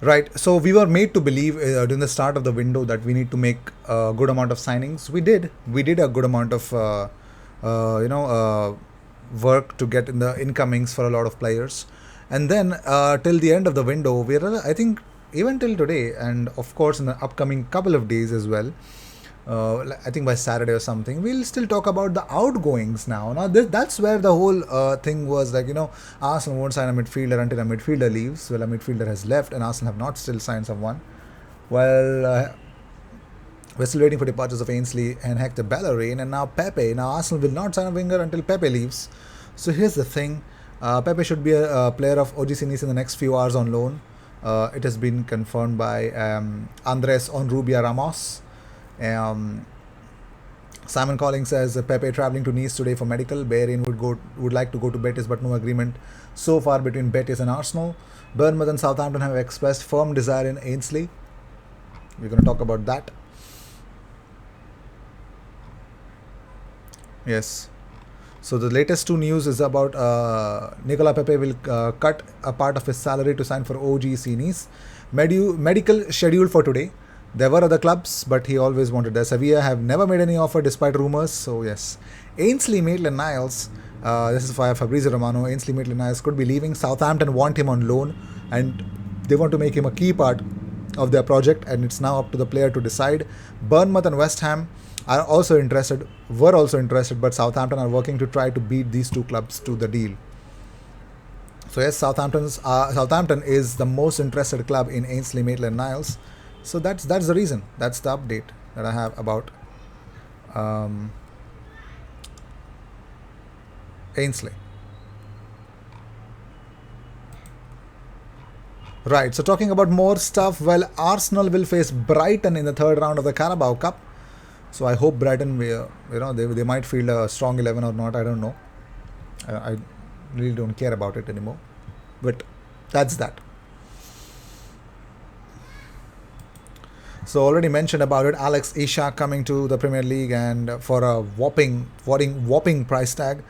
Right. So we were made to believe during the start of the window that we need to make a good amount of signings. We did. We did a good amount of work to get in the incomings for a lot of players, and then till the end of the window, I think even till today, and of course in the upcoming couple of days as well. I think by Saturday or something, we'll still talk about the outgoings now. Now that's where the whole thing was like, Arsenal won't sign a midfielder until a midfielder leaves. Well, a midfielder has left, and Arsenal have not still signed someone. Well, we're still waiting for departures of Ainsley and Hector Bellerin, and now Pepe. Now Arsenal will not sign a winger until Pepe leaves. So here's the thing: Pepe should be a player of OGC Nice in the next few hours on loan. It has been confirmed by Andres Onrubia Ramos. Um, Simon Collins says Pepe traveling to Nice today for medical. Bellerin would like to go to Betis, but no agreement so far between Betis and Arsenal. Bournemouth and Southampton have expressed firm desire in Ainsley. We're going to talk about that. Yes. So the latest two news is about Nikola Pepe will cut a part of his salary to sign for OGC Nice. Medical scheduled for today. There were other clubs, but he always wanted that. Sevilla have never made any offer despite rumours. So yes, Ainsley Maitland-Niles. This is via Fabrizio Romano. Ainsley Maitland-Niles could be leaving. Southampton want him on loan, and they want to make him a key part of their project. And it's now up to the player to decide. Bournemouth and West Ham are also interested. Were also interested, but Southampton are working to try to beat these two clubs to the deal. So yes, Southampton is the most interested club in Ainsley Maitland-Niles. So that's the reason. That's the update that I have about Ainsley. Right. So talking about more stuff. Well, Arsenal will face Brighton in the third round of the Carabao Cup. So I hope Brighton, they might field a strong 11 or not. I don't know. I really don't care about it anymore. But that's that. So already mentioned about it, Alex Ishak coming to the Premier League and for a whopping price tag.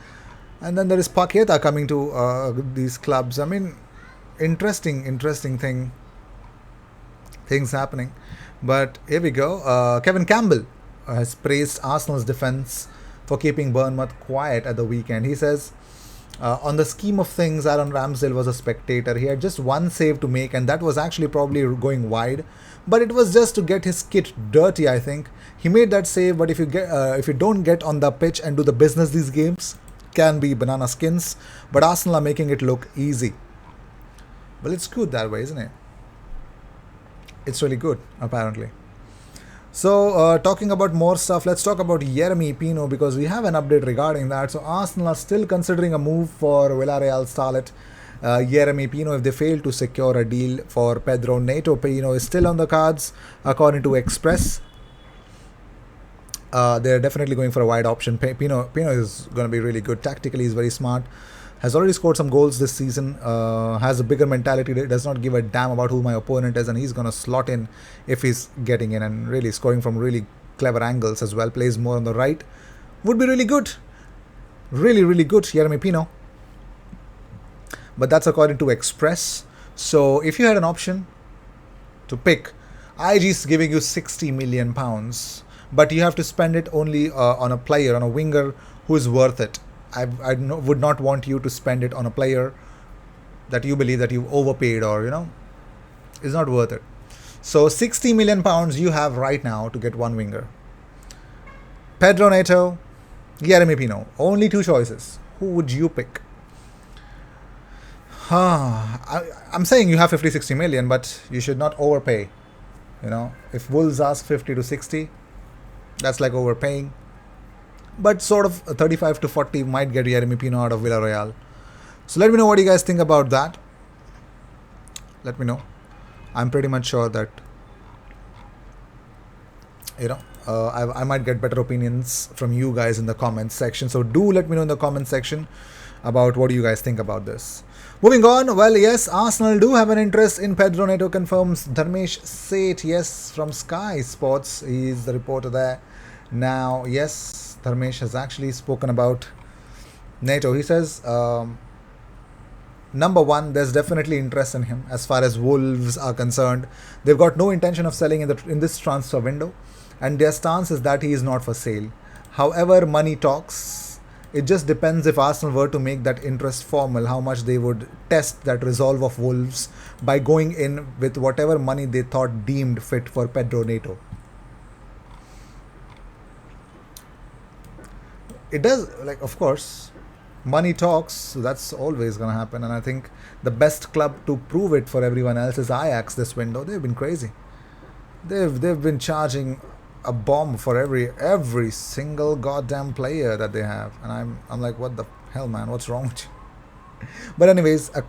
And then there is Paqueta coming to these clubs. I mean, interesting things happening. But here we go. Kevin Campbell has praised Arsenal's defense for keeping Bournemouth quiet at the weekend. He says, on the scheme of things, Aaron Ramsdale was a spectator. He had just one save to make, and that was actually probably going wide. But it was just to get his kit dirty, I think. He made that save, but if you don't get on the pitch and do the business, these games can be banana skins. But Arsenal are making it look easy. Well, it's good that way, isn't it? It's really good, apparently. So, talking about more stuff, let's talk about Yeremy Pino because we have an update regarding that. So, Arsenal are still considering a move for Villarreal starlet Yeremy Pino if they fail to secure a deal for Pedro Neto. Pino is still on the cards, according to Express. They're definitely going for a wide option. Pino is going to be really good. Tactically, he's very smart. Has already scored some goals this season, has a bigger mentality, does not give a damn about who my opponent is, and he's going to slot in if he's getting in and really scoring from really clever angles as well. Plays more on the right. Would be really good. Really, really good, Yeremy Pino. But that's according to Express. So if you had an option to pick, IG's giving you £60 million, but you have to spend it only on a player, on a winger who is worth it. I would not want you to spend it on a player that you believe that you've overpaid or, is not worth it. So £60 million you have right now to get one winger. Pedro Neto, Yeremy Pino. Only two choices. Who would you pick? I'm saying you have 50-60 million, but you should not overpay. If Wolves ask 50 to 60, that's like overpaying. But sort of 35 to 40 might get Yeremy Pino out of Villarreal. So let me know what you guys think about that. Let me know. I'm pretty much sure that I might get better opinions from you guys in the comments section. So do let me know in the comments section about what you guys think about this. Moving on, well, yes, Arsenal do have an interest in Pedro Neto, confirms Dharmesh Seth, yes, from Sky Sports. He's the reporter there. Now, yes, Dharmesh has actually spoken about Neto. He says, number one, there's definitely interest in him as far as Wolves are concerned. They've got no intention of selling in this transfer window, and their stance is that he is not for sale. However, money talks. It just depends if Arsenal were to make that interest formal, how much they would test that resolve of Wolves by going in with whatever money they thought deemed fit for Pedro Neto. It does, like, of course, money talks, so that's always going to happen. And I think the best club to prove it for everyone else is Ajax this window. They've been crazy. They've been charging a bomb for every single goddamn player that they have, and I'm like, what the hell, man? What's wrong with you? But anyways, a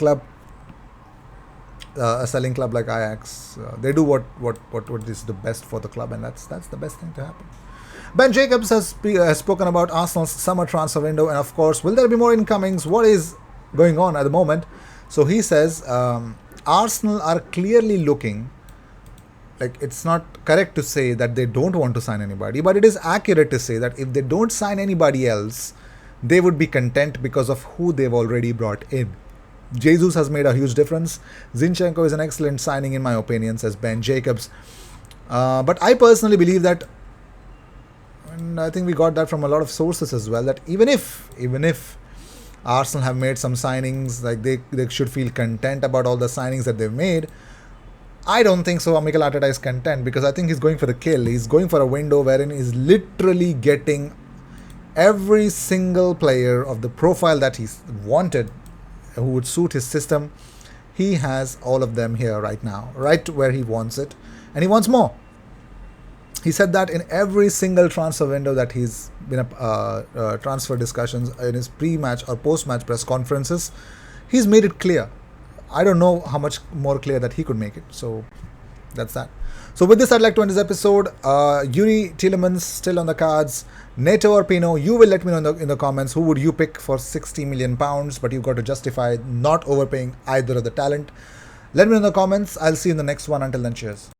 selling club like Ajax, they do what is the best for the club, and that's the best thing to happen. Ben Jacobs has spoken about Arsenal's summer transfer window, and of course, will there be more incomings? What is going on at the moment? So he says Arsenal are clearly looking. Like, it's not correct to say that they don't want to sign anybody, but it is accurate to say that if they don't sign anybody else, they would be content because of who they've already brought in. Jesus has made a huge difference. Zinchenko is an excellent signing in my opinion, says Ben Jacobs. But I personally believe that, and I think we got that from a lot of sources as well, that even if Arsenal have made some signings, like they should feel content about all the signings that they've made. I don't think so. Mikel Arteta is content because I think he's going for the kill. He's going for a window wherein he's literally getting every single player of the profile that he's wanted, who would suit his system. He has all of them here right now, right where he wants it, and he wants more. He said that in every single transfer window that he's been transfer discussions, in his pre-match or post-match press conferences, he's made it clear. I don't know how much more clear that he could make it. So that's that. So with this, I'd like to end this episode. Yuri Tielemans still on the cards. Neto or Pino, you will let me know in the comments who would you pick for £60 million, but you've got to justify not overpaying either of the talent. Let me know in the comments. I'll see you in the next one. Until then, cheers.